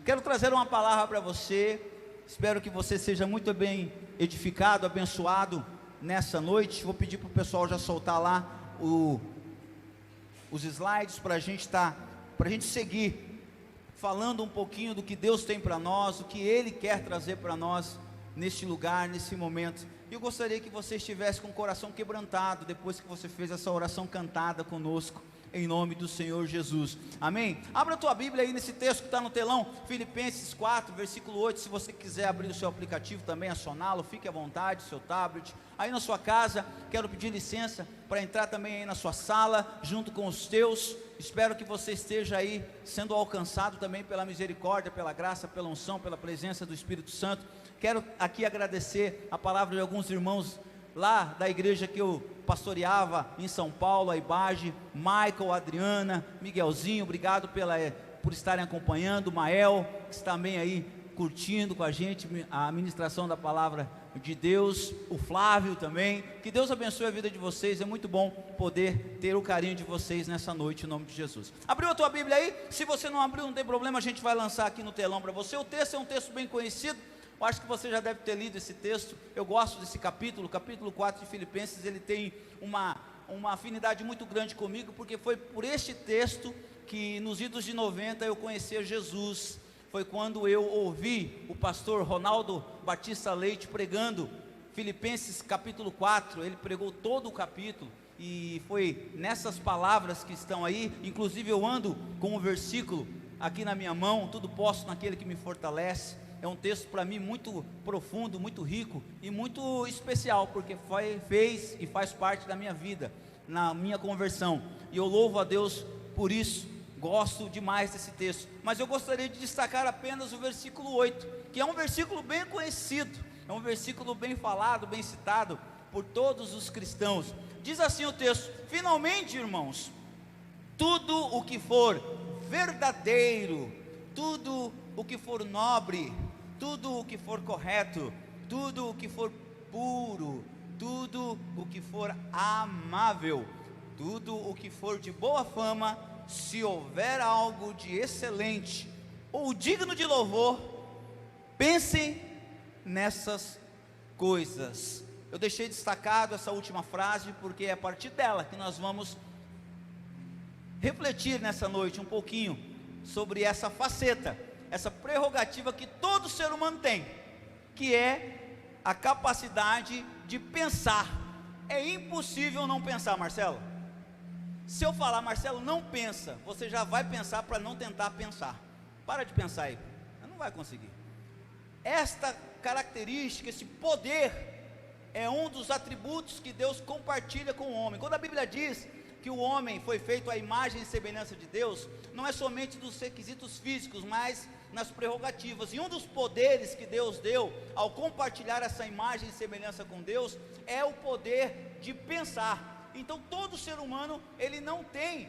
Quero trazer uma palavra para você. Espero que você seja muito bem edificado, abençoado nessa noite. Vou pedir para o pessoal já soltar lá os slides para a gente seguir falando um pouquinho do que Deus tem para nós, o que Ele quer trazer para nós neste lugar, nesse momento. E eu gostaria que você estivesse com o coração quebrantado depois que você fez essa oração cantada conosco, em nome do Senhor Jesus, amém? Abra a tua Bíblia aí nesse texto que está no telão, Filipenses 4, versículo 8, se você quiser abrir o seu aplicativo também, acioná-lo, fique à vontade, seu tablet, aí na sua casa. Quero pedir licença para entrar também aí na sua sala, junto com os teus. Espero que você esteja aí sendo alcançado também pela misericórdia, pela graça, pela unção, pela presença do Espírito Santo. Quero aqui agradecer a palavra de alguns irmãos lá da igreja que eu pastoreava em São Paulo, a Ibage, Michael, Adriana, Miguelzinho, obrigado por estarem acompanhando, Mael, que está também aí curtindo com a gente a ministração da palavra de Deus, o Flávio também. Que Deus abençoe a vida de vocês, é muito bom poder ter o carinho de vocês nessa noite, em nome de Jesus. Abriu a tua Bíblia aí? Se você não abriu, não tem problema, a gente vai lançar aqui no telão para você. O texto é um texto bem conhecido, eu acho que você já deve ter lido esse texto. Eu gosto desse capítulo 4 de Filipenses. Ele tem uma afinidade muito grande comigo, porque foi por este texto que nos idos de 90 eu conheci a Jesus. Foi quando eu ouvi o pastor Ronaldo Batista Leite pregando Filipenses capítulo 4, ele pregou todo o capítulo, e foi nessas palavras que estão aí. Inclusive eu ando com um versículo aqui na minha mão: tudo posso naquele que me fortalece. É um texto para mim muito profundo, muito rico e muito especial, porque fez e faz parte da minha vida, na minha conversão, e eu louvo a Deus por isso. Gosto demais desse texto, mas eu gostaria de destacar apenas o versículo 8, que é um versículo bem conhecido, é um versículo bem falado, bem citado por todos os cristãos. Diz assim o texto: finalmente, irmãos, tudo o que for verdadeiro, tudo o que for nobre, tudo o que for correto, tudo o que for puro, tudo o que for amável, tudo o que for de boa fama, se houver algo de excelente ou digno de louvor, pensem nessas coisas. Eu deixei destacado essa última frase porque é a partir dela que nós vamos refletir nessa noite um pouquinho sobre essa faceta, essa prerrogativa que todo ser humano tem, que é a capacidade de pensar. É impossível não pensar, Marcelo. Se eu falar, Marcelo, não pensa, você já vai pensar para não tentar pensar. Para de pensar aí, não vai conseguir. Esta característica, esse poder, é um dos atributos que Deus compartilha com o homem. Quando a Bíblia diz que o homem foi feito à imagem e semelhança de Deus, não é somente dos requisitos físicos, mas nas prerrogativas. E um dos poderes que Deus deu ao compartilhar essa imagem e semelhança com Deus é o poder de pensar. Então todo ser humano, ele não tem,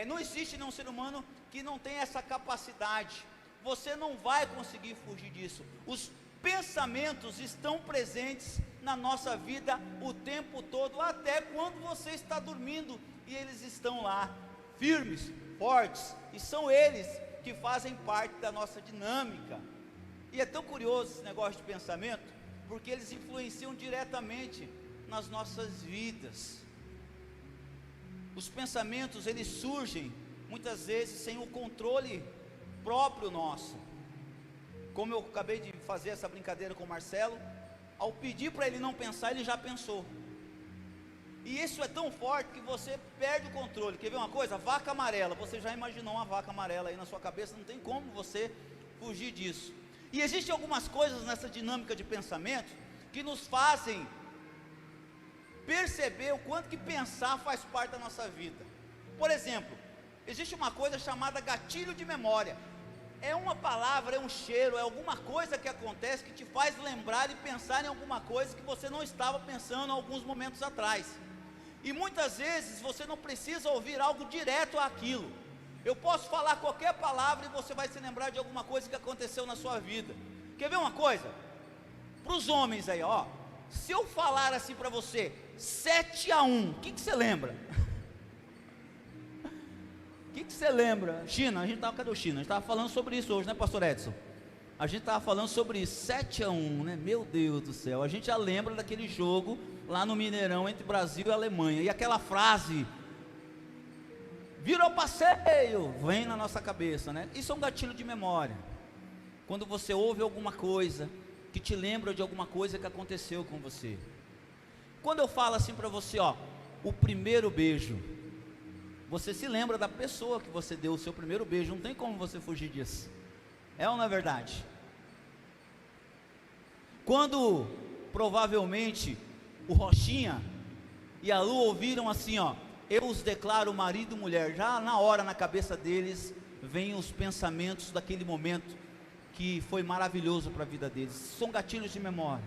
não existe nenhum ser humano que não tenha essa capacidade. Você não vai conseguir fugir disso. Os pensamentos estão presentes na nossa vida o tempo todo, até quando você está dormindo, e eles estão lá, firmes, fortes, e são eles que fazem parte da nossa dinâmica. E é tão curioso esse negócio de pensamento, porque eles influenciam diretamente nas nossas vidas. Os pensamentos, eles surgem muitas vezes sem o controle próprio nosso. Como eu acabei de fazer essa brincadeira com o Marcelo, ao pedir para ele não pensar, ele já pensou. E isso é tão forte que você perde o controle. Quer ver uma coisa? Vaca amarela. Você já imaginou uma vaca amarela aí na sua cabeça? Não tem como você fugir disso. E existem algumas coisas nessa dinâmica de pensamento que nos fazem perceber o quanto que pensar faz parte da nossa vida. Por exemplo, existe uma coisa chamada gatilho de memória. É uma palavra, é um cheiro, é alguma coisa que acontece que te faz lembrar e pensar em alguma coisa que você não estava pensando alguns momentos atrás. E muitas vezes você não precisa ouvir algo direto àquilo. Eu posso falar qualquer palavra e você vai se lembrar de alguma coisa que aconteceu na sua vida. Quer ver uma coisa? Para os homens aí, ó, se eu falar assim para você, 7-1, o que você lembra? O que você lembra? China, a gente estava, cadê o China? A gente estava falando sobre isso hoje, né, pastor Edson? A gente estava falando sobre isso, 7-1, né? Meu Deus do céu, a gente já lembra daquele jogo lá no Mineirão entre Brasil e Alemanha, e aquela frase, virou passeio, vem na nossa cabeça, né? Isso é um gatilho de memória. Quando você ouve alguma coisa que te lembra de alguma coisa que aconteceu com você. Quando eu falo assim para você, ó, o primeiro beijo, você se lembra da pessoa que você deu o seu primeiro beijo, não tem como você fugir disso. É ou não é verdade? Quando provavelmente o Rochinha e a Lu ouviram assim, ó, eu os declaro marido e mulher, já na hora, na cabeça deles, vêm os pensamentos daquele momento que foi maravilhoso para a vida deles. São gatilhos de memória.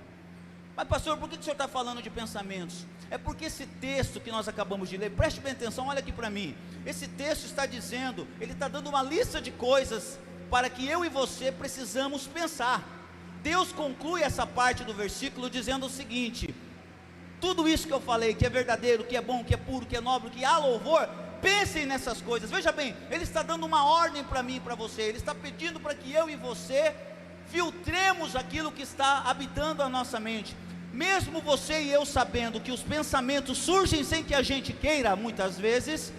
Mas pastor, por que o senhor está falando de pensamentos? É porque esse texto que nós acabamos de ler, preste bem atenção, olha aqui para mim, esse texto está dizendo, ele está dando uma lista de coisas, para que eu e você precisamos pensar. Deus conclui essa parte do versículo dizendo o seguinte, tudo isso que eu falei, que é verdadeiro, que é bom, que é puro, que é nobre, que há louvor, pensem nessas coisas. Veja bem, Ele está dando uma ordem para mim e para você, Ele está pedindo para que eu e você filtremos aquilo que está habitando a nossa mente, mesmo você e eu sabendo que os pensamentos surgem sem que a gente queira, muitas vezes,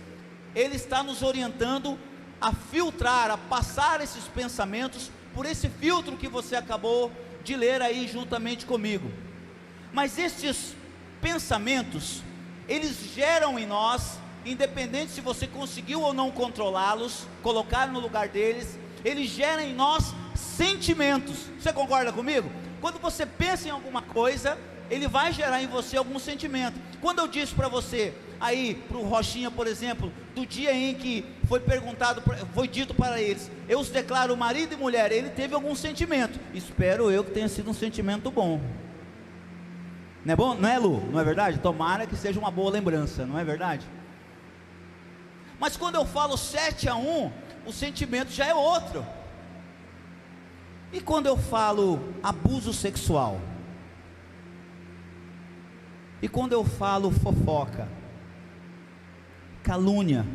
Ele está nos orientando a filtrar, a passar esses pensamentos, por esse filtro que você acabou de ler aí juntamente comigo, mas estes pensamentos, eles geram em nós, independente se você conseguiu ou não controlá-los, colocar no lugar deles, eles geram em nós sentimentos. Você concorda comigo? Quando você pensa em alguma coisa, ele vai gerar em você algum sentimento. Quando eu disse para você, aí para o Rochinha, por exemplo, do dia em que foi perguntado, foi dito para eles, eu os declaro marido e mulher, ele teve algum sentimento, espero eu que tenha sido um sentimento bom. Não é bom? Não é, Lu? Não é verdade? Tomara que seja uma boa lembrança, não é verdade? Mas quando eu falo 7-1, o sentimento já é outro. E quando eu falo abuso sexual? E quando eu falo fofoca? Calúnia?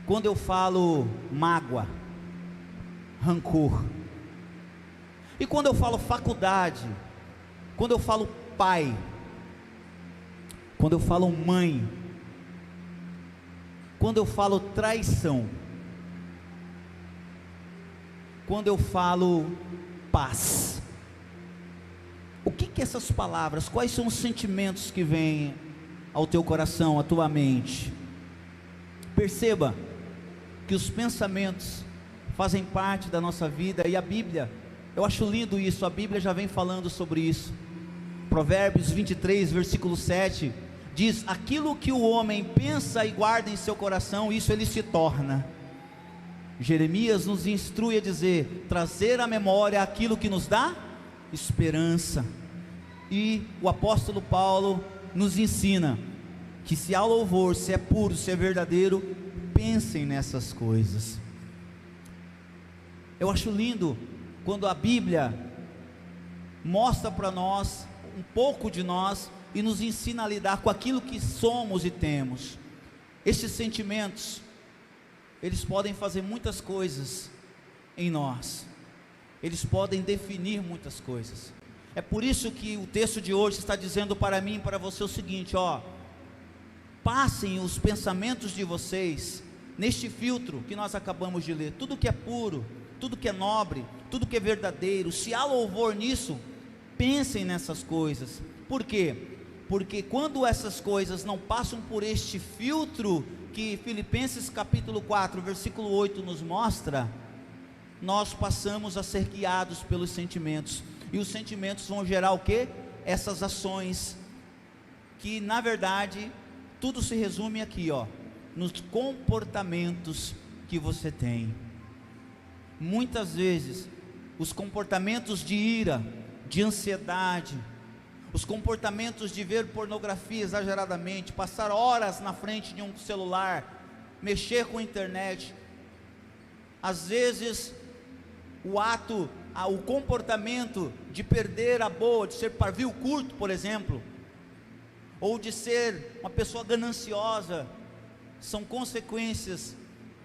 Quando eu falo mágoa? Rancor? E quando eu falo faculdade? Quando eu falo pai? Quando eu falo mãe? Quando eu falo traição? Quando eu falo paz? O que essas palavras, quais são os sentimentos que vêm ao teu coração, à tua mente? Perceba que os pensamentos fazem parte da nossa vida, e a Bíblia, eu acho lindo isso, a Bíblia já vem falando sobre isso. Provérbios 23, versículo 7, diz, aquilo que o homem pensa e guarda em seu coração, isso ele se torna. Jeremias nos instrui a dizer, trazer à memória aquilo que nos dá esperança. E o apóstolo Paulo nos ensina, que se há louvor, se é puro, se é verdadeiro, pensem nessas coisas. Eu acho lindo, quando a Bíblia mostra para nós, um pouco de nós, e nos ensina a lidar com aquilo que somos e temos. Esses sentimentos, eles podem fazer muitas coisas em nós, eles podem definir muitas coisas. É por isso que o texto de hoje está dizendo para mim e para você o seguinte, ó, passem os pensamentos de vocês neste filtro que nós acabamos de ler, tudo que é puro, tudo que é nobre, tudo que é verdadeiro, se há louvor nisso, pensem nessas coisas. Por quê? Porque quando essas coisas não passam por este filtro que Filipenses capítulo 4, versículo 8 nos mostra, nós passamos a ser guiados pelos sentimentos, e os sentimentos vão gerar o quê? Essas ações, que na verdade, tudo se resume aqui, ó, nos comportamentos que você tem. Muitas vezes, os comportamentos de ira, de ansiedade, os comportamentos de ver pornografia exageradamente, passar horas na frente de um celular, mexer com a internet, às vezes o comportamento de perder a boa, de ser pavio curto, por exemplo, ou de ser uma pessoa gananciosa, são consequências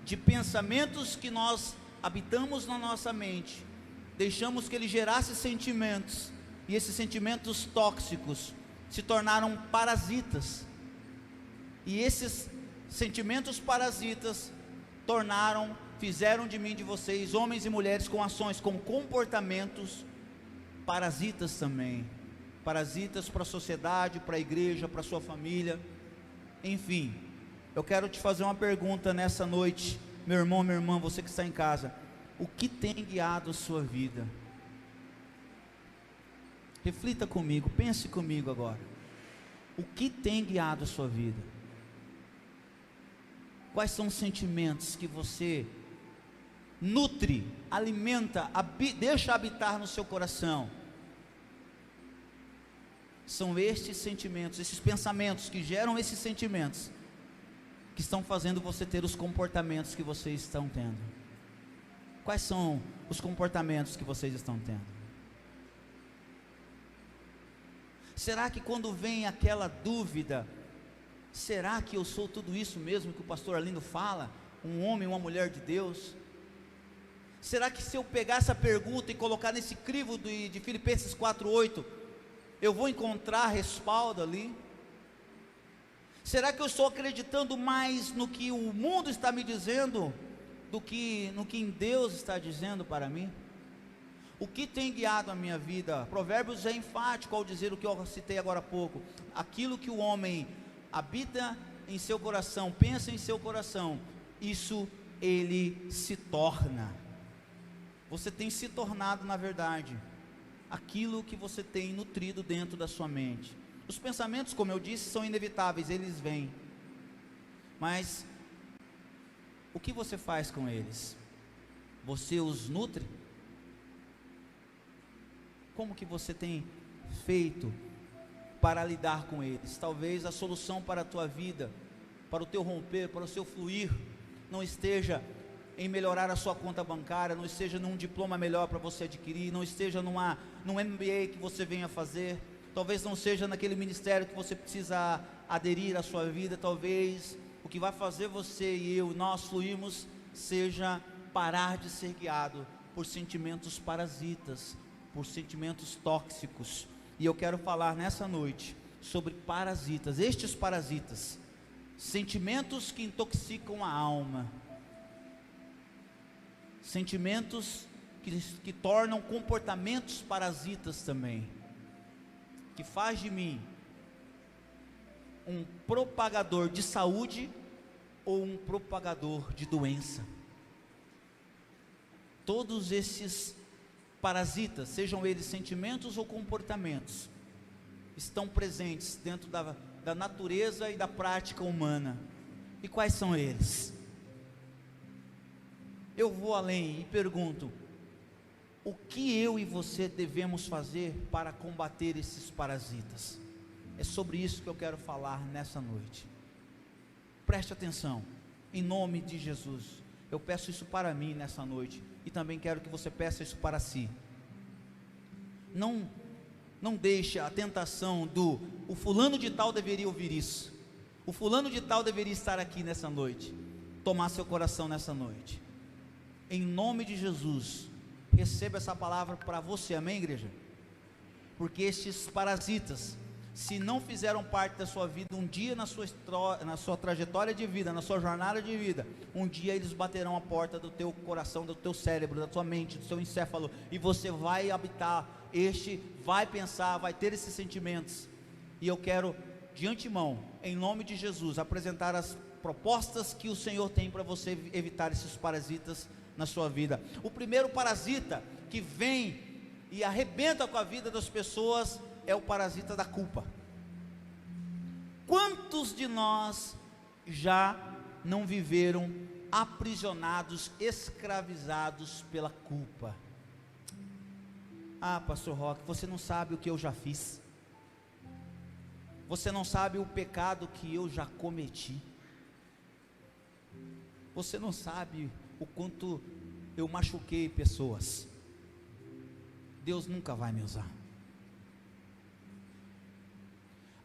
de pensamentos que nós habitamos na nossa mente, deixamos que ele gerasse sentimentos, e esses sentimentos tóxicos se tornaram parasitas, e esses sentimentos parasitas fizeram de mim, de vocês, homens e mulheres com ações, com comportamentos parasitas também, parasitas para a sociedade, para a igreja, para a sua família, enfim. Eu quero te fazer uma pergunta nessa noite, meu irmão, minha irmã, você que está em casa: o que tem guiado a sua vida? Reflita comigo, pense comigo agora. O que tem guiado a sua vida? Quais são os sentimentos que você nutre, alimenta, deixa habitar no seu coração? São estes sentimentos, esses pensamentos que geram esses sentimentos, que estão fazendo você ter os comportamentos que vocês estão tendo. Quais são os comportamentos que vocês estão tendo? Será que quando vem aquela dúvida, será que eu sou tudo isso mesmo que o pastor Arlindo fala? Um homem, uma mulher de Deus? Será que se eu pegar essa pergunta e colocar nesse crivo de Filipenses 4:8, eu vou encontrar respaldo ali? Será que eu estou acreditando mais no que o mundo está me dizendo do que no que em Deus está dizendo para mim? O que tem guiado a minha vida? Provérbios é enfático ao dizer o que eu citei agora há pouco: aquilo que o homem habita em seu coração, pensa em seu coração, isso ele se torna. Você tem se tornado, na verdade, aquilo que você tem nutrido dentro da sua mente. Os pensamentos, como eu disse, são inevitáveis, eles vêm, mas o que você faz com eles? Você os nutre? Como que você tem feito para lidar com eles? Talvez a solução para a tua vida, para o teu romper, para o seu fluir, não esteja em melhorar a sua conta bancária, não esteja num diploma melhor para você adquirir, não esteja num MBA que você venha fazer, talvez não seja naquele ministério que você precisa aderir à sua vida. Talvez o que vai fazer você e nós fluirmos, seja parar de ser guiado por sentimentos parasitas, por sentimentos tóxicos. E eu quero falar nessa noite sobre parasitas, estes parasitas, sentimentos que intoxicam a alma, sentimentos que tornam comportamentos parasitas também, que faz de mim um propagador de saúde ou um propagador de doença. Todos esses parasitas, sejam eles sentimentos ou comportamentos, estão presentes dentro da natureza e da prática humana. E quais são eles? Eu vou além e pergunto: o que eu e você devemos fazer para combater esses parasitas? É sobre isso que eu quero falar nessa noite. Preste atenção, em nome de Jesus. Eu peço isso para mim nessa noite, e também quero que você peça isso para si. Não deixe a tentação o fulano de tal deveria ouvir isso, o fulano de tal deveria estar aqui nessa noite, tomar seu coração nessa noite. Em nome de Jesus, receba essa palavra para você, amém, igreja? Porque estes parasitas, se não fizeram parte da sua vida um dia, na sua trajetória de vida, na sua jornada de vida, um dia eles baterão a porta do teu coração, do teu cérebro, da tua mente, do seu encéfalo, e você vai habitar vai pensar, vai ter esses sentimentos. E eu quero, de antemão, em nome de Jesus, apresentar as propostas que o Senhor tem para você evitar esses parasitas na sua vida. O primeiro parasita que vem e arrebenta com a vida das pessoas é o parasita da culpa. Quantos de nós já não viveram aprisionados, escravizados pela culpa? Ah, pastor Roque, você não sabe o que eu já fiz, você não sabe o pecado que eu já cometi, você não sabe o quanto eu machuquei pessoas. Deus nunca vai me usar.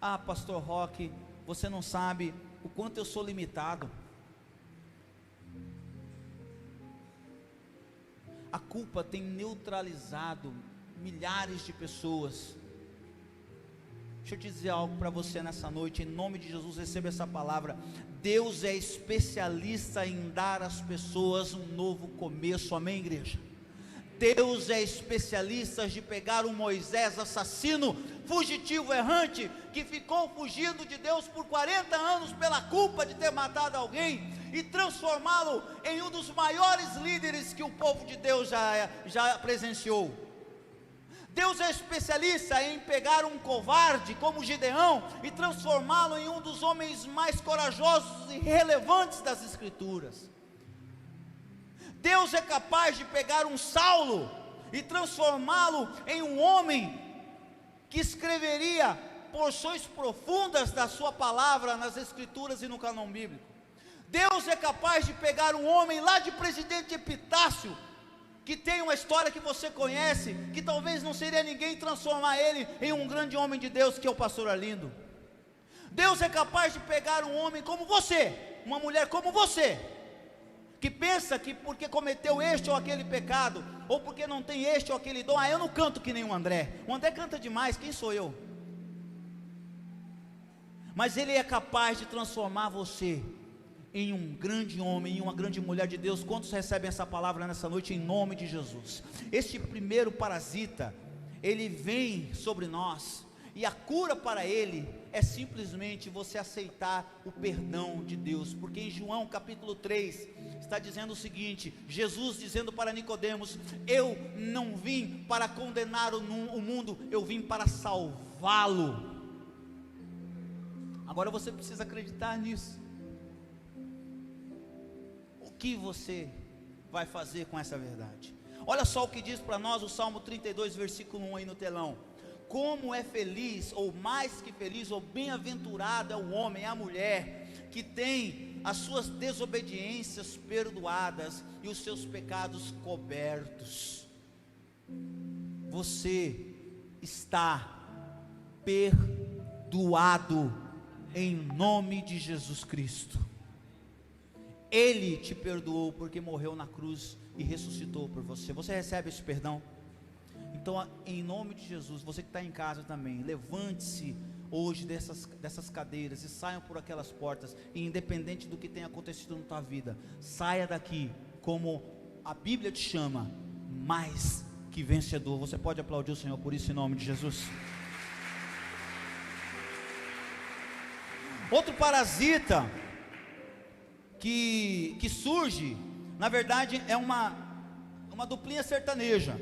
Ah, pastor Roque, você não sabe o quanto eu sou limitado, a culpa tem neutralizado milhares de pessoas. Deixa eu te dizer algo para você nessa noite, em nome de Jesus, receba essa palavra. Deus é especialista em dar às pessoas um novo começo, amém, igreja? Deus é especialista de pegar um Moisés assassino, fugitivo, errante, que ficou fugindo de Deus por 40 anos pela culpa de ter matado alguém, e transformá-lo em um dos maiores líderes que o povo de Deus já presenciou. Deus é especialista em pegar um covarde como Gideão e transformá-lo em um dos homens mais corajosos e relevantes das Escrituras. Deus é capaz de pegar um Saulo e transformá-lo em um homem que escreveria porções profundas da sua palavra nas Escrituras e no cânon bíblico. Deus é capaz de pegar um homem lá de Presidente Epitácio, que tem uma história que você conhece, que talvez não seria ninguém, transformar ele em um grande homem de Deus, que é o pastor Arlindo. Deus é capaz de pegar um homem como você, uma mulher como você, que pensa que porque cometeu este ou aquele pecado, ou porque não tem este ou aquele dom, eu não canto que nem o André canta demais, quem sou eu? Mas ele é capaz de transformar você em um grande homem, em uma grande mulher de Deus. Quantos recebem essa palavra nessa noite, em nome de Jesus? Este primeiro parasita, ele vem sobre nós, e a cura para ele é simplesmente você aceitar o perdão de Deus, porque em João capítulo 3, está dizendo o seguinte, Jesus dizendo para Nicodemos: eu não vim para condenar o mundo, eu vim para salvá-lo. Agora você precisa acreditar nisso. O que você vai fazer com essa verdade? Olha só o que diz para nós o Salmo 32, versículo 1 aí no telão. Como é feliz, ou mais que feliz, ou bem-aventurado é o homem, a mulher, que tem as suas desobediências perdoadas e os seus pecados cobertos. Você está perdoado em nome de Jesus Cristo. Ele te perdoou porque morreu na cruz e ressuscitou por você. Você recebe esse perdão? Então, em nome de Jesus, você que está em casa também, levante-se hoje dessas cadeiras e saiam por aquelas portas, e independente do que tenha acontecido na tua vida, saia daqui como a Bíblia te chama, mais que vencedor. Você pode aplaudir o Senhor por isso, em nome de Jesus. Outro parasita que surge, na verdade é uma duplinha sertaneja.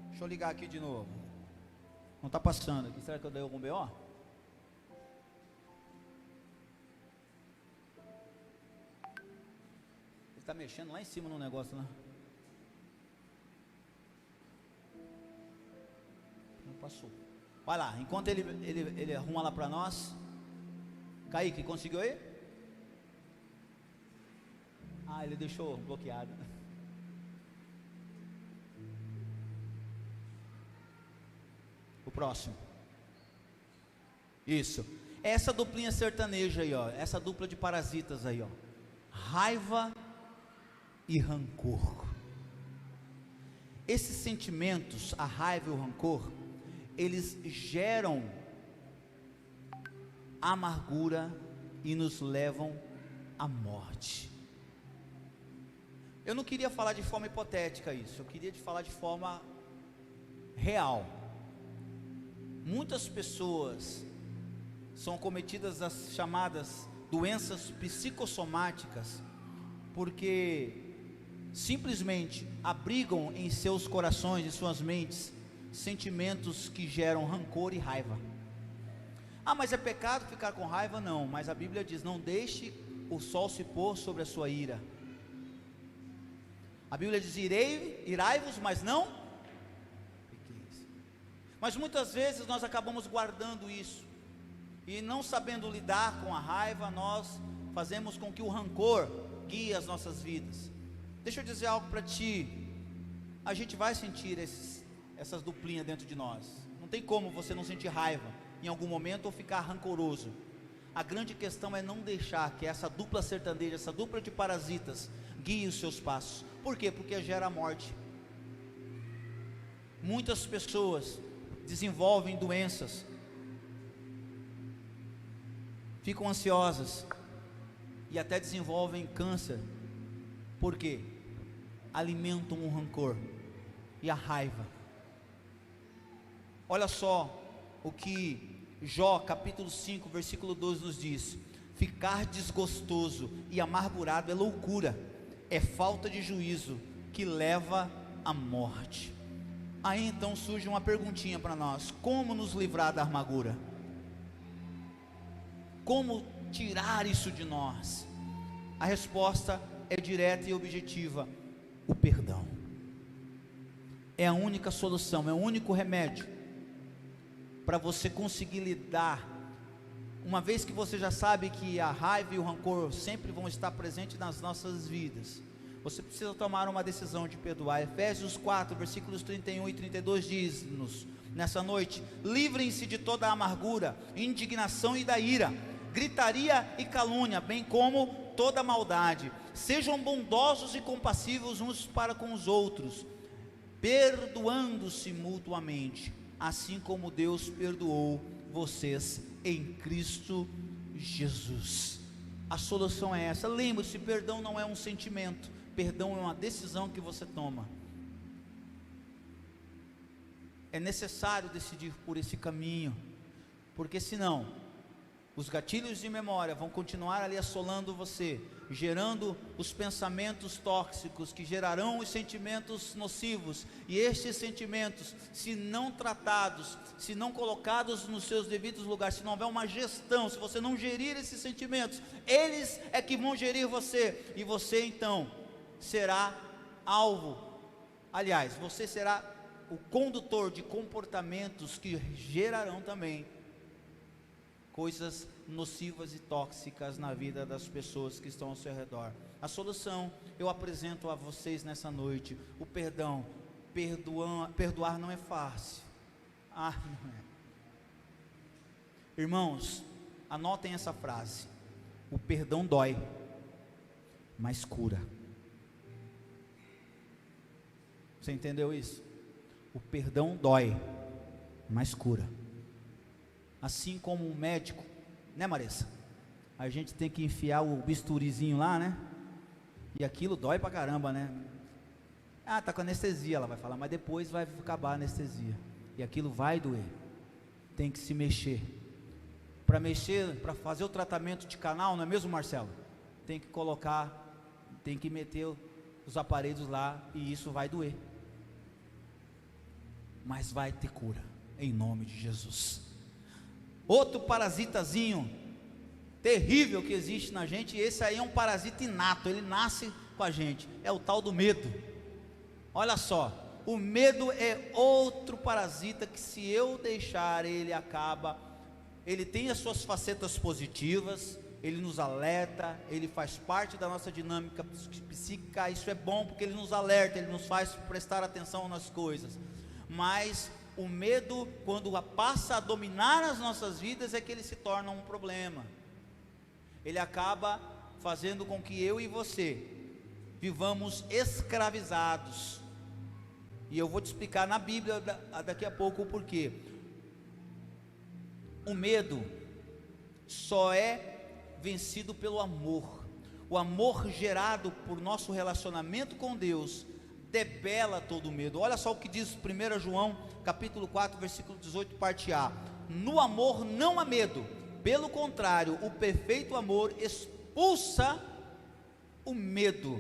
Deixa eu ligar aqui de novo. Não está passando aqui. Será que eu dei algum BO? Ele está mexendo lá em cima no negócio lá. Não passou. Vai lá, enquanto ele arruma lá para nós. Kaique, conseguiu aí? Ah, ele deixou bloqueado. O próximo. Isso. Essa duplinha sertaneja aí, ó. Essa dupla de parasitas aí, ó. Raiva e rancor. Esses sentimentos, a raiva e o rancor, eles geram amargura e nos levam à morte. Eu não queria falar de forma hipotética isso, eu queria falar de forma real. Muitas pessoas são cometidas as chamadas doenças psicossomáticas, porque simplesmente abrigam em seus corações e suas mentes sentimentos que geram rancor e raiva. Ah, mas é pecado ficar com raiva? Não, mas a Bíblia diz: não deixe o sol se pôr sobre a sua ira. A Bíblia diz: irai-vos, mas não pequeis. Mas muitas vezes nós acabamos guardando isso, e não sabendo lidar com a raiva, nós fazemos com que o rancor guie as nossas vidas. Deixa eu dizer algo para ti, a gente vai sentir essas duplinhas dentro de nós, não tem como você não sentir raiva em algum momento ou ficar rancoroso. A grande questão é não deixar que essa dupla sertaneja, essa dupla de parasitas guie os seus passos. Por quê? Porque gera morte. Muitas pessoas desenvolvem doenças, ficam ansiosas e até desenvolvem câncer. Por quê? Alimentam o rancor e a raiva. Olha só o que Jó capítulo 5 versículo 12 nos diz: ficar desgostoso e amargurado é loucura, é falta de juízo que leva à morte. Aí então surge uma perguntinha para nós: como nos livrar da amargura? Como tirar isso de nós? A resposta é direta e objetiva: o perdão. É a única solução, é o único remédio para você conseguir lidar. Uma vez que você já sabe que a raiva e o rancor sempre vão estar presentes nas nossas vidas, você precisa tomar uma decisão de perdoar. Efésios 4, versículos 31 e 32 diz-nos nessa noite: livrem-se de toda a amargura, indignação e da ira, gritaria e calúnia, bem como toda maldade. Sejam bondosos e compassivos uns para com os outros, perdoando-se mutuamente, assim como Deus perdoou vocês em Cristo Jesus. A solução é essa. Lembre-se, perdão não é um sentimento, perdão é uma decisão que você toma. É necessário decidir por esse caminho, porque senão os gatilhos de memória vão continuar ali assolando você, gerando os pensamentos tóxicos que gerarão os sentimentos nocivos. E estes sentimentos, se não tratados, se não colocados nos seus devidos lugares, se não houver uma gestão, se você não gerir esses sentimentos, eles é que vão gerir você, e você então será alvo. Aliás, você será o condutor de comportamentos que gerarão também coisas nocivas e tóxicas na vida das pessoas que estão ao seu redor. A solução eu apresento a vocês nessa noite: o perdão. Perdoar não é fácil. Não é. Irmãos, anotem essa frase: o perdão dói, mas cura. Você entendeu isso? O perdão dói, mas cura. Assim como um médico, né, Marissa? A gente tem que enfiar o bisturizinho lá, né? E aquilo dói pra caramba, né? Tá com anestesia, ela vai falar, mas depois vai acabar a anestesia. E aquilo vai doer. Tem que se mexer. Para mexer, para fazer o tratamento de canal, não é mesmo, Marcelo? Tem que colocar, tem que meter os aparelhos lá, e isso vai doer. Mas vai ter cura, em nome de Jesus. Outro parasitazinho terrível que existe na gente, e esse aí é um parasita inato, ele nasce com a gente, é o tal do medo. Olha só, o medo é outro parasita que, se eu deixar, ele tem as suas facetas positivas, ele nos alerta, ele faz parte da nossa dinâmica psíquica. Isso é bom porque ele nos alerta, ele nos faz prestar atenção nas coisas. Mas o medo, quando passa a dominar as nossas vidas, é que ele se torna um problema. Ele acaba fazendo com que eu e você vivamos escravizados. E eu vou te explicar na Bíblia daqui a pouco o porquê. O medo só é vencido pelo amor. O amor gerado por nosso relacionamento com Deus debela todo medo. Olha só o que diz 1 João capítulo 4 versículo 18, parte A: no amor não há medo, pelo contrário, o perfeito amor expulsa o medo.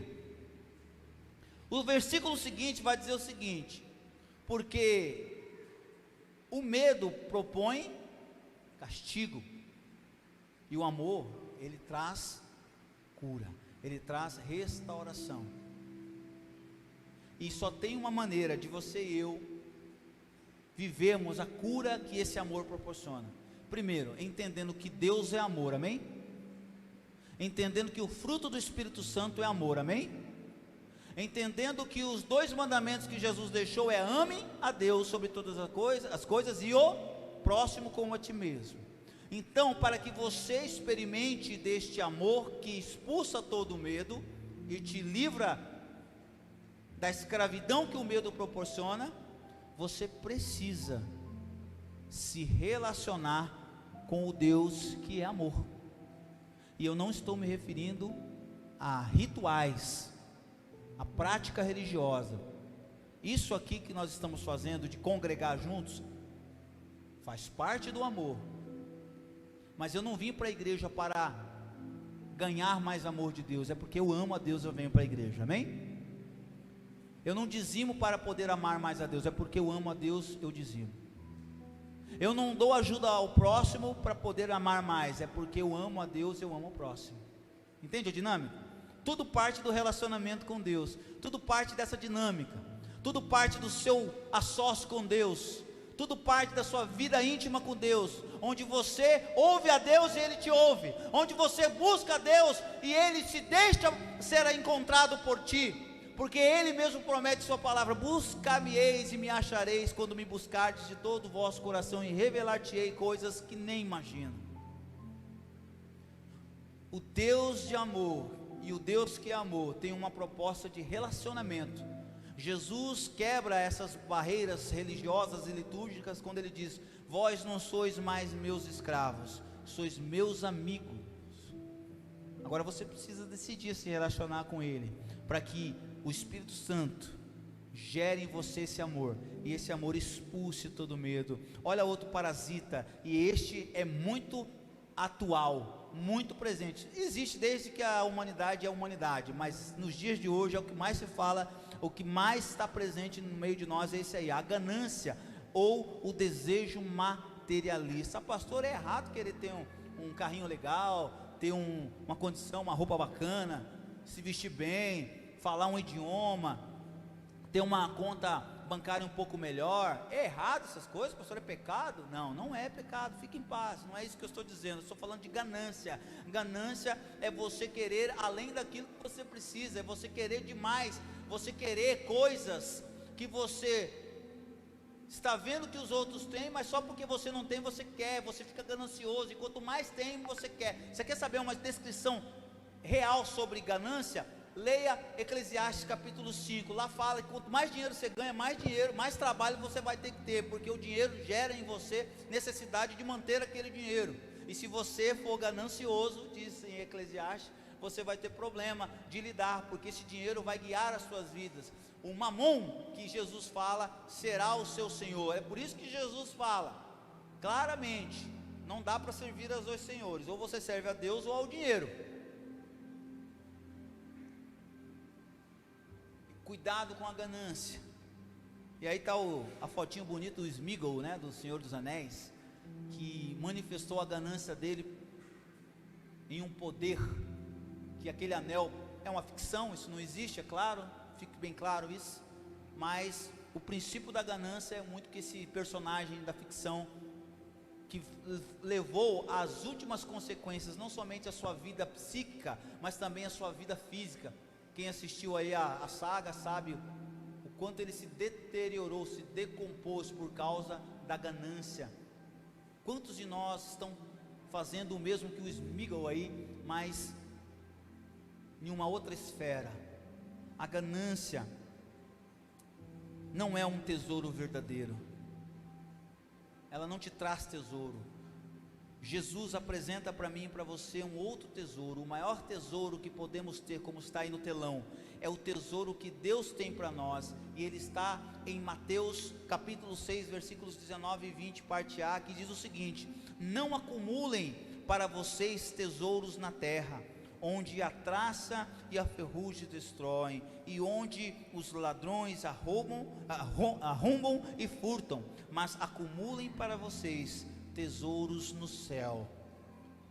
O versículo seguinte vai dizer o seguinte: porque o medo propõe castigo, e o amor, ele traz cura, ele traz restauração. E só tem uma maneira de você e eu vivermos a cura que esse amor proporciona. Primeiro, entendendo que Deus é amor, amém? Entendendo que o fruto do Espírito Santo é amor, amém? Entendendo que os 2 mandamentos que Jesus deixou é: ame a Deus sobre todas as coisas e o próximo como a ti mesmo. Então, para que você experimente deste amor que expulsa todo o medo e te livra da escravidão que o medo proporciona, você precisa se relacionar com o Deus que é amor. E eu não estou me referindo a rituais, a prática religiosa. Isso aqui que nós estamos fazendo, de congregar juntos, faz parte do amor. Mas eu não vim para a igreja para ganhar mais amor de Deus, é porque eu amo a Deus, eu venho para a igreja, amém? Eu não dizimo para poder amar mais a Deus, é porque eu amo a Deus, eu dizimo. Eu não dou ajuda ao próximo para poder amar mais, é porque eu amo a Deus, eu amo o próximo. Entende a dinâmica? Tudo parte do relacionamento com Deus, tudo parte dessa dinâmica, tudo parte do seu assócio com Deus, tudo parte da sua vida íntima com Deus, onde você ouve a Deus e Ele te ouve, onde você busca a Deus e Ele se deixa ser encontrado por ti, porque Ele mesmo promete sua palavra: buscar-me-eis e me achareis, quando me buscardes de todo o vosso coração, e revelar-te-ei coisas que nem imagino. O Deus de amor e o Deus que é amor tem uma proposta de relacionamento. Jesus quebra essas barreiras religiosas e litúrgicas quando Ele diz: vós não sois mais meus escravos, sois meus amigos. Agora você precisa decidir se relacionar com Ele, para que o Espírito Santo gere em você esse amor, e esse amor expulse todo medo. Olha outro parasita, e este é muito atual, muito presente, existe desde que a humanidade é a humanidade, mas nos dias de hoje é o que mais se fala, o que mais está presente no meio de nós é esse aí, a ganância, ou o desejo materialista. Pastor, é errado querer ter um carrinho legal, ter uma condição, uma roupa bacana, se vestir bem, falar um idioma, ter uma conta bancária um pouco melhor. É errado essas coisas, pastor? É pecado? Não, não é pecado, fique em paz, não é isso que eu estou dizendo. Eu estou falando de ganância. Ganância é você querer além daquilo que você precisa, é você querer demais, você querer coisas que você está vendo que os outros têm, mas só porque você não tem, você quer, você fica ganancioso, e quanto mais tem, você quer. Você quer saber uma descrição real sobre ganância? Leia Eclesiastes capítulo 5, lá fala que quanto mais dinheiro você ganha, mais dinheiro, mais trabalho você vai ter que ter, porque o dinheiro gera em você necessidade de manter aquele dinheiro, e se você for ganancioso, diz em Eclesiastes, você vai ter problema de lidar, porque esse dinheiro vai guiar as suas vidas. O mamon que Jesus fala será o seu senhor, é por isso que Jesus fala claramente, não dá para servir aos dois senhores, ou você serve a Deus ou ao dinheiro. Cuidado com a ganância. E aí está a fotinho bonita do Sméagol, né, do Senhor dos Anéis, que manifestou a ganância dele em um poder, que aquele anel é uma ficção, isso não existe, é claro, fique bem claro isso, mas o princípio da ganância é muito que esse personagem da ficção, que levou às últimas consequências, não somente a sua vida psíquica, mas também a sua vida física. Quem assistiu aí a saga sabe o quanto ele se deteriorou, se decompôs por causa da ganância. Quantos de nós estão fazendo o mesmo que o Sméagol aí, mas em uma outra esfera? A ganância não é um tesouro verdadeiro, ela não te traz tesouro. Jesus apresenta para mim e para você um outro tesouro, o maior tesouro que podemos ter, como está aí no telão, é o tesouro que Deus tem para nós, e ele está em Mateus capítulo 6, versículos 19 e 20, parte A, que diz o seguinte: não acumulem para vocês tesouros na terra, onde a traça e a ferrugem destroem, e onde os ladrões arrombam e furtam, mas acumulem para vocês tesouros no céu.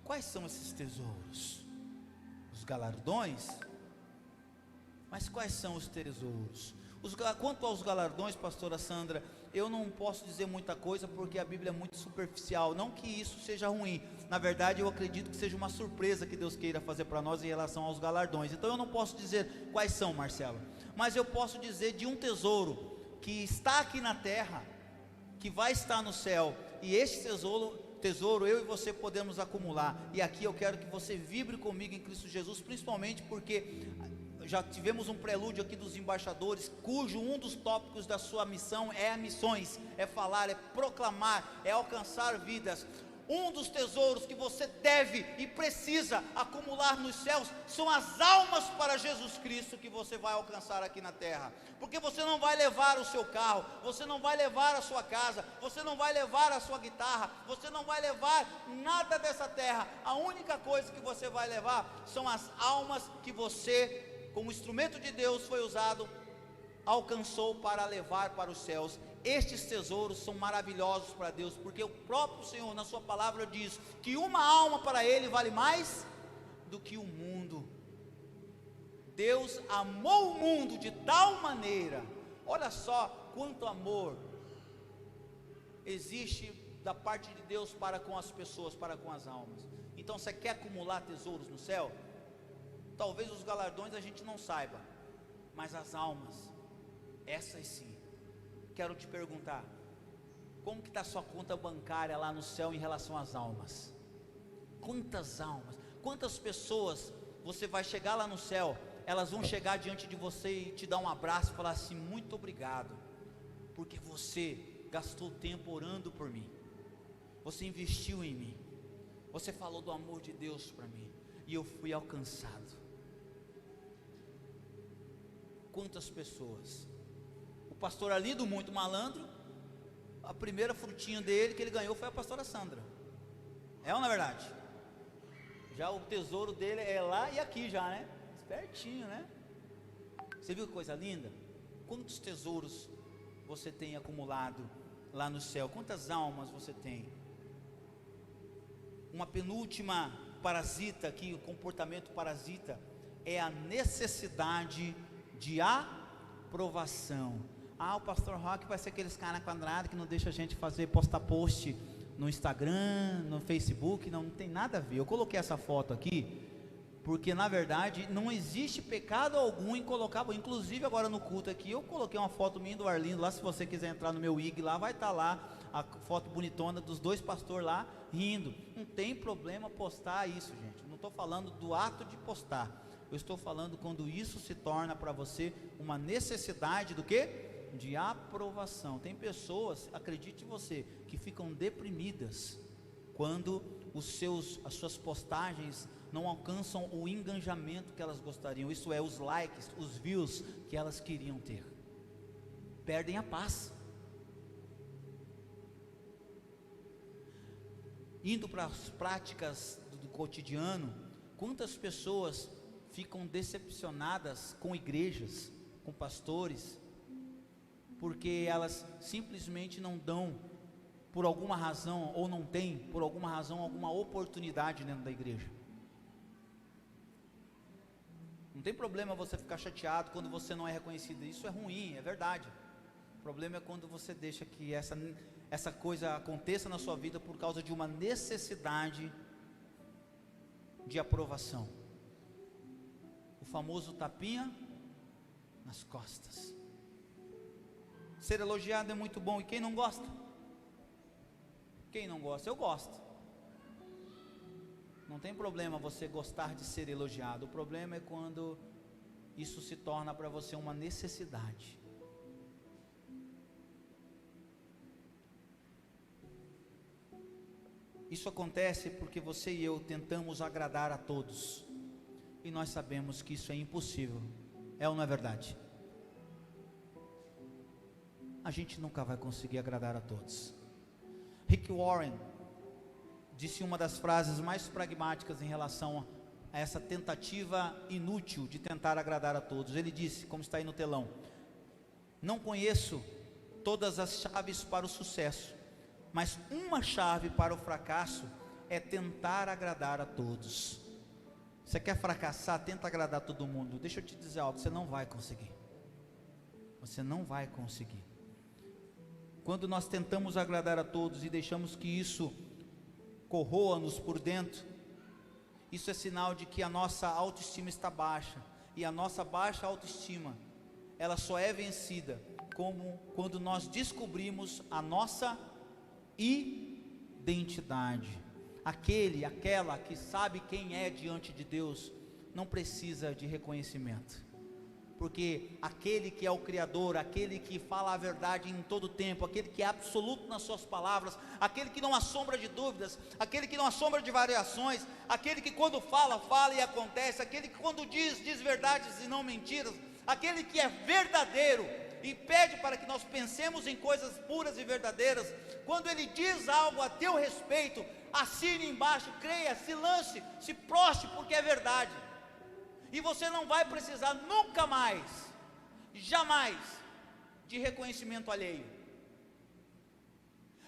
Quais são esses tesouros? Os galardões? Mas quais são os tesouros? Quanto aos galardões, pastora Sandra, eu não posso dizer muita coisa, porque a Bíblia é muito superficial, não que isso seja ruim, na verdade eu acredito que seja uma surpresa que Deus queira fazer para nós em relação aos galardões, então eu não posso dizer quais são, Marcelo, mas eu posso dizer de um tesouro, que está aqui na terra, que vai estar no céu, e este tesouro eu e você podemos acumular, e aqui eu quero que você vibre comigo em Cristo Jesus, principalmente porque já tivemos um prelúdio aqui dos embaixadores, cujo um dos tópicos da sua missão é missões, é falar, é proclamar, é alcançar vidas. Um dos tesouros que você deve e precisa acumular nos céus são as almas para Jesus Cristo que você vai alcançar aqui na terra, porque você não vai levar o seu carro, você não vai levar a sua casa, você não vai levar a sua guitarra, você não vai levar nada dessa terra. A única coisa que você vai levar são as almas que você, como instrumento de Deus, foi usado, alcançou para levar para os céus. Estes tesouros são maravilhosos para Deus, porque o próprio Senhor na sua palavra diz que uma alma para Ele vale mais do que o mundo. Deus amou o mundo de tal maneira, olha só quanto amor existe da parte de Deus para com as pessoas, para com as almas. Então você quer acumular tesouros no céu? Talvez os galardões a gente não saiba, mas as almas, essas sim. Quero te perguntar, como que está a sua conta bancária lá no céu em relação às almas? Quantas almas, quantas pessoas você vai chegar lá no céu, elas vão chegar diante de você e te dar um abraço e falar assim: muito obrigado, porque você gastou tempo orando por mim, você investiu em mim, você falou do amor de Deus para mim, e eu fui alcançado. Quantas pessoas? O pastor Arlindo, muito malandro, a primeira frutinha dele que ele ganhou foi a pastora Sandra. É ou não é verdade? Já o tesouro dele é lá e aqui já, né? Espertinho, né? Você viu que coisa linda? Quantos tesouros você tem acumulado lá no céu? Quantas almas você tem? Uma penúltima parasita aqui, o comportamento parasita, é a necessidade de aprovação. O pastor Roque vai ser aqueles caras quadrados que não deixa a gente postar post no Instagram, no Facebook. Não tem nada a ver. Eu coloquei essa foto aqui porque na verdade não existe pecado algum em colocar. Inclusive agora no culto aqui eu coloquei uma foto minha do Arlindo lá. Se você quiser entrar no meu IG lá, vai estar lá a foto bonitona dos dois pastores lá rindo. Não tem problema postar isso, gente. Não estou falando do ato de postar, eu estou falando quando isso se torna para você uma necessidade do quê? De aprovação. Tem pessoas, acredite você, que ficam deprimidas quando as suas postagens não alcançam o engajamento que elas gostariam, isso é, os likes, os views que elas queriam ter. Perdem a paz. Indo para as práticas do cotidiano, quantas pessoas ficam decepcionadas com igrejas, com pastores, porque elas simplesmente não dão, por alguma razão, ou não tem, por alguma razão, alguma oportunidade dentro da igreja. Não tem problema você ficar chateado quando você não é reconhecido, isso é ruim, é verdade. O problema é quando você deixa que essa coisa aconteça na sua vida por causa de uma necessidade de aprovação. O famoso tapinha nas costas. Ser elogiado é muito bom, e quem não gosta? Quem não gosta? Eu gosto. Não tem problema você gostar de ser elogiado. O problema é quando isso se torna para você uma necessidade. Isso acontece porque você e eu tentamos agradar a todos, e nós sabemos que isso é impossível. É ou não é verdade? A gente nunca vai conseguir agradar a todos. Rick Warren disse uma das frases mais pragmáticas em relação a essa tentativa inútil de tentar agradar a todos. Ele disse, como está aí no telão: não conheço todas as chaves para o sucesso, mas uma chave para o fracasso é tentar agradar a todos. Você quer fracassar? Tenta agradar todo mundo. Deixa eu te dizer algo, você não vai conseguir. Você não vai conseguir. Quando nós tentamos agradar a todos e deixamos que isso corroa-nos por dentro, isso é sinal de que a nossa autoestima está baixa, e a nossa baixa autoestima, ela só é vencida quando nós descobrimos a nossa identidade. Aquela que sabe quem é diante de Deus, não precisa de reconhecimento. porque aquele que é o Criador, aquele que fala a verdade em todo tempo, aquele que é absoluto nas suas palavras, aquele que não há sombra de dúvidas, aquele que não há sombra de variações, aquele que quando fala, fala e acontece, aquele que quando diz, diz verdades e não mentiras, aquele que é verdadeiro e pede para que nós pensemos em coisas puras e verdadeiras. Quando ele diz algo a teu respeito, assine embaixo, creia, se lance, se proste, porque é verdade. E você não vai precisar nunca mais, jamais, de reconhecimento alheio,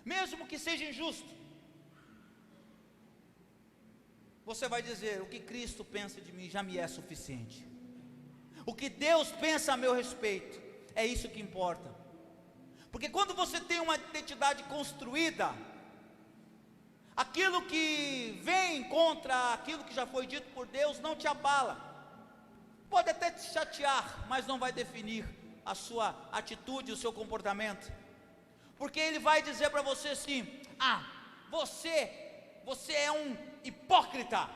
mesmo que seja injusto. Você vai dizer: o que Cristo pensa de mim já me é suficiente. O que Deus pensa a meu respeito, é isso que importa. Porque quando você tem uma identidade construída, aquilo que vem contra aquilo que já foi dito por Deus não te abala. Pode até te chatear, mas não vai definir a sua atitude, o seu comportamento. Porque ele vai dizer para você assim: você é um hipócrita.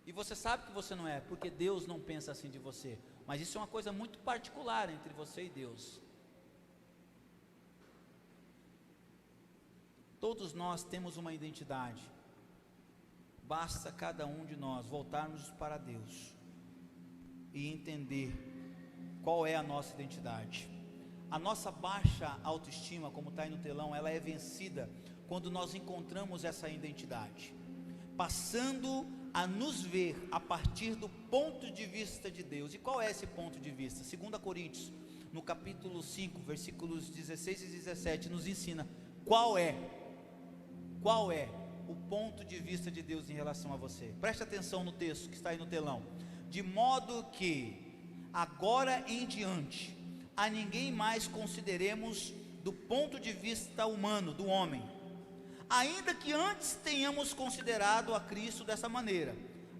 E você sabe que você não é, porque Deus não pensa assim de você. Mas isso é uma coisa muito particular entre você e Deus. Todos nós temos uma identidade. Basta cada um de nós voltarmos para Deus e entender qual é a nossa identidade. A nossa baixa autoestima, como está aí no telão, ela é vencida quando nós encontramos essa identidade, passando a nos ver a partir do ponto de vista de Deus. E qual é esse ponto de vista? 2 Coríntios, no capítulo 5, versículos 16 e 17, nos ensina qual é o ponto de vista de Deus em relação a você. Preste atenção no texto que está aí no telão. De modo que agora em diante a ninguém mais consideremos do ponto de vista humano, do homem, ainda que antes tenhamos considerado a Cristo dessa maneira,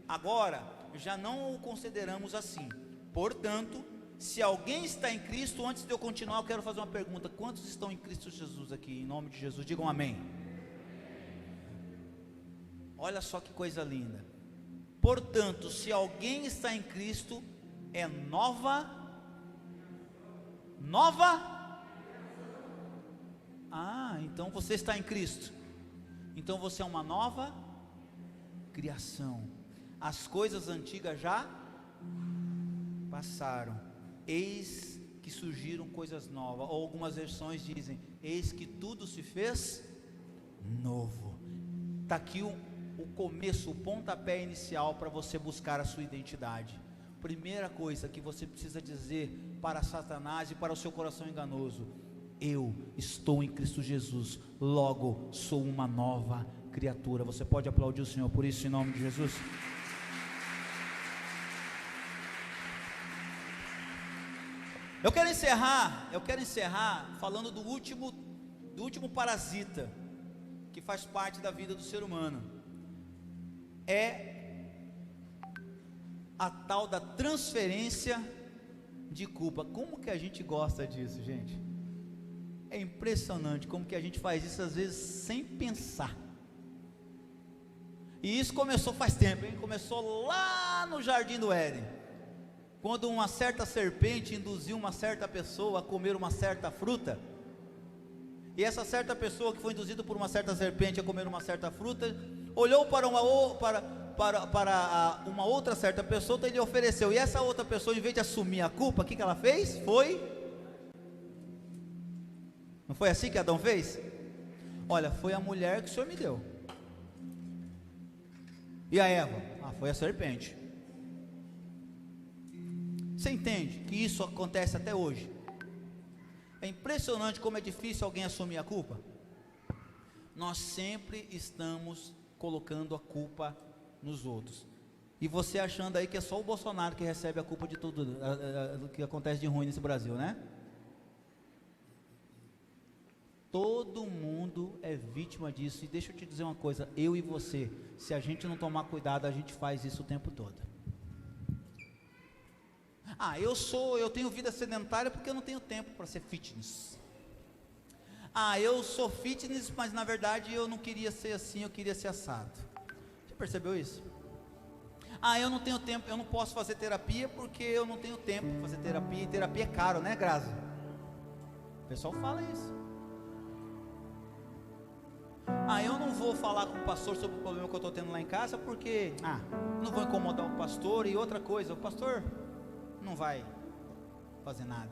agora já não o consideramos assim. Portanto, se alguém está em Cristo, antes de eu continuar, eu quero fazer uma pergunta: quantos estão em Cristo Jesus aqui? Em nome de Jesus, digam amém. Olha só que coisa linda. Portanto, se alguém está em Cristo, é nova. Então você está em Cristo. Então você é uma nova criação. As coisas antigas já passaram, eis que surgiram coisas novas. Ou algumas versões dizem: eis que tudo se fez novo. Está aqui o começo, o pontapé inicial para você buscar a sua identidade. Primeira coisa que você precisa dizer para Satanás e para o seu coração enganoso: eu estou em Cristo Jesus, logo sou uma nova criatura. Você pode aplaudir o Senhor por isso, em nome de Jesus? Eu quero encerrar falando do último parasita que faz parte da vida do ser humano. É a tal da transferência de culpa. Como que a gente gosta disso, gente? É impressionante como que a gente faz isso às vezes sem pensar. E isso começou faz tempo, hein? Começou lá no Jardim do Éden, quando uma certa serpente induziu uma certa pessoa a comer uma certa fruta. E essa certa pessoa que foi induzida por uma certa serpente a comer uma certa fruta, olhou para uma outra certa pessoa, então ele ofereceu. E essa outra pessoa, em vez de assumir a culpa, o que ela fez? Não foi assim que Adão fez? Olha, foi a mulher que o Senhor me deu. E a Eva? Foi a serpente. Você entende que isso acontece até hoje? É impressionante como é difícil alguém assumir a culpa. Nós sempre estamos colocando a culpa nos outros. E você achando aí que é só o Bolsonaro que recebe a culpa de tudo que acontece de ruim nesse Brasil, né? Todo mundo é vítima disso. E deixa eu te dizer uma coisa: eu e você, se a gente não tomar cuidado, a gente faz isso o tempo todo. Eu tenho vida sedentária porque eu não tenho tempo para ser fitness. Eu sou fitness, mas na verdade eu não queria ser assim, eu queria ser assado. Você percebeu isso? Ah, eu não tenho tempo, eu não posso fazer terapia porque eu não tenho tempo para fazer terapia, e terapia é caro, né, Grazi? O pessoal fala isso. Ah, eu não vou falar com o pastor sobre o problema que eu estou tendo lá em casa porque, não vou incomodar o pastor. E outra coisa, o pastor não vai fazer nada.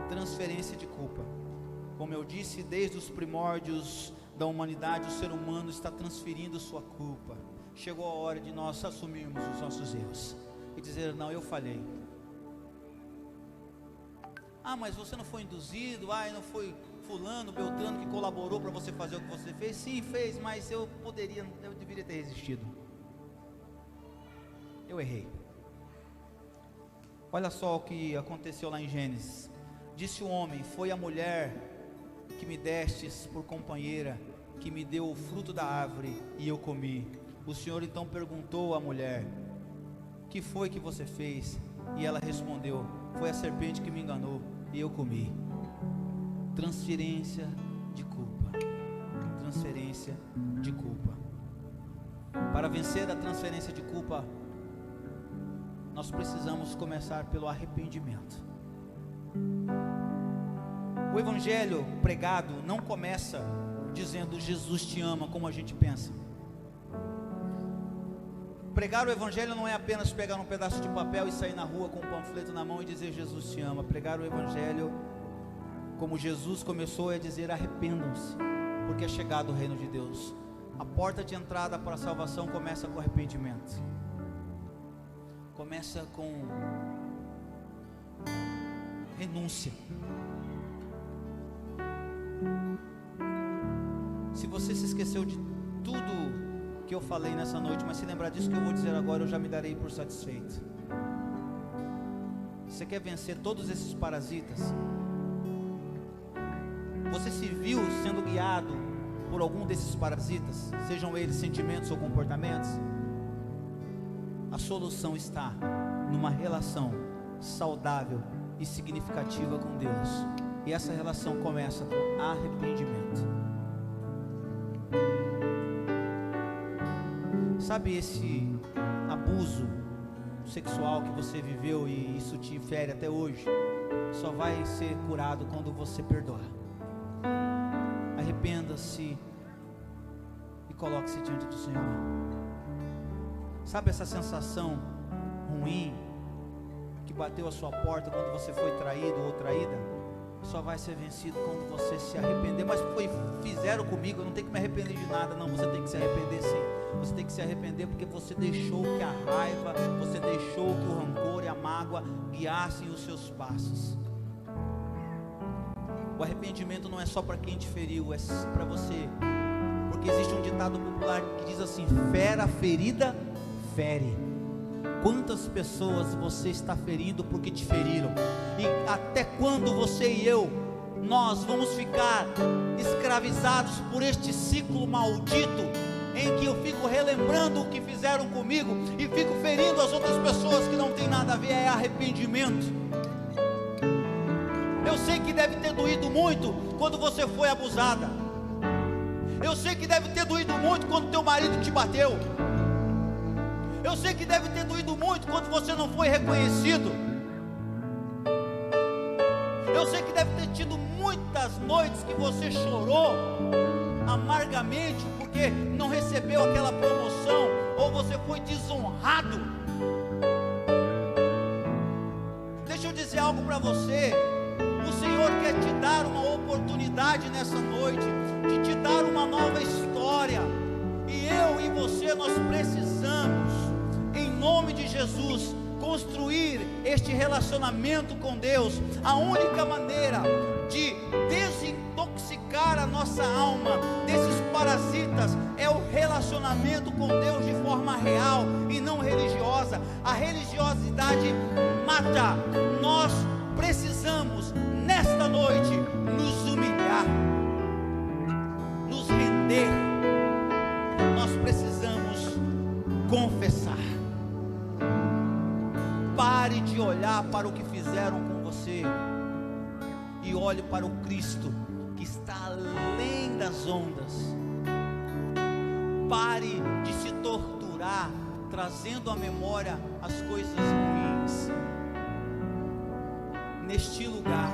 Transferência de culpa. Como eu disse, desde os primórdios da humanidade, o ser humano está transferindo sua culpa. Chegou a hora de nós assumirmos os nossos erros e dizer: não, eu falhei. Ah, mas você não foi induzido, não foi fulano, beltrano que colaborou para você fazer o que você fez. Sim, fez, mas eu deveria ter resistido. Eu errei. Olha só o que aconteceu lá em Gênesis. Disse o homem: foi a mulher que me destes por companheira, que me deu o fruto da árvore e eu comi. O Senhor então perguntou à mulher: que foi que você fez? E ela respondeu: foi a serpente que me enganou e eu comi. Transferência de culpa. Transferência de culpa. Para vencer a transferência de culpa, nós precisamos começar pelo arrependimento. O evangelho pregado não começa dizendo Jesus te ama, como a gente pensa. Pregar o evangelho não é apenas pegar um pedaço de papel e sair na rua com um panfleto na mão e dizer Jesus te ama. Pregar o evangelho, como Jesus começou, é dizer: arrependam-se, porque é chegado o reino de Deus. A porta de entrada para a salvação começa com arrependimento. Começa com renúncia. Se você se esqueceu de tudo que eu falei nessa noite, mas se lembrar disso que eu vou dizer agora, eu já me darei por satisfeito. Você quer vencer todos esses parasitas? Você se viu sendo guiado por algum desses parasitas, sejam eles sentimentos ou comportamentos? A solução está numa relação saudável e significativa com Deus. E essa relação começa com arrependimento. Sabe esse abuso sexual que você viveu e isso te fere até hoje? Só vai ser curado quando você perdoar. Arrependa-se e coloque-se diante do Senhor. Sabe essa sensação ruim que bateu a sua porta quando você foi traído ou traída? Só vai ser vencido quando você se arrepender. Mas fizeram comigo, eu não tenho que me arrepender de nada. Não, você tem que se arrepender sim. Você tem que se arrepender porque você deixou que a raiva, você deixou que o rancor e a mágoa guiassem os seus passos. O arrependimento não é só para quem te feriu, é para você. Porque existe um ditado popular que diz assim: fera ferida fere. Quantas pessoas você está ferindo porque te feriram? E até quando você e eu, nós vamos ficar escravizados por este ciclo maldito, em que eu fico relembrando o que fizeram comigo e fico ferindo as outras pessoas que não tem nada a ver? É arrependimento. Eu sei que deve ter doído muito quando você foi abusada. Eu sei que deve ter doído muito quando teu marido te bateu. Eu sei que deve ter doído muito quando você não foi reconhecido. Eu sei que deve ter tido muitas noites que você chorou amargamente porque não recebeu aquela promoção, ou você foi desonrado. Deixa eu dizer algo para você. O Senhor quer te dar uma oportunidade nessa noite, de te dar uma nova história. E eu e você, nós precisamos, em nome de Jesus, construir este relacionamento com Deus. A única maneira de desintoxicar a nossa alma desses parasitas é o relacionamento com Deus de forma real e não religiosa. A religiosidade mata. Nós precisamos nesta noite nos humilhar, nos render. Nós precisamos confessar. Pare de olhar para o que fizeram com você e olhe para o Cristo que está além das ondas. Pare de se torturar orar, trazendo à memória as coisas ruins. Neste lugar,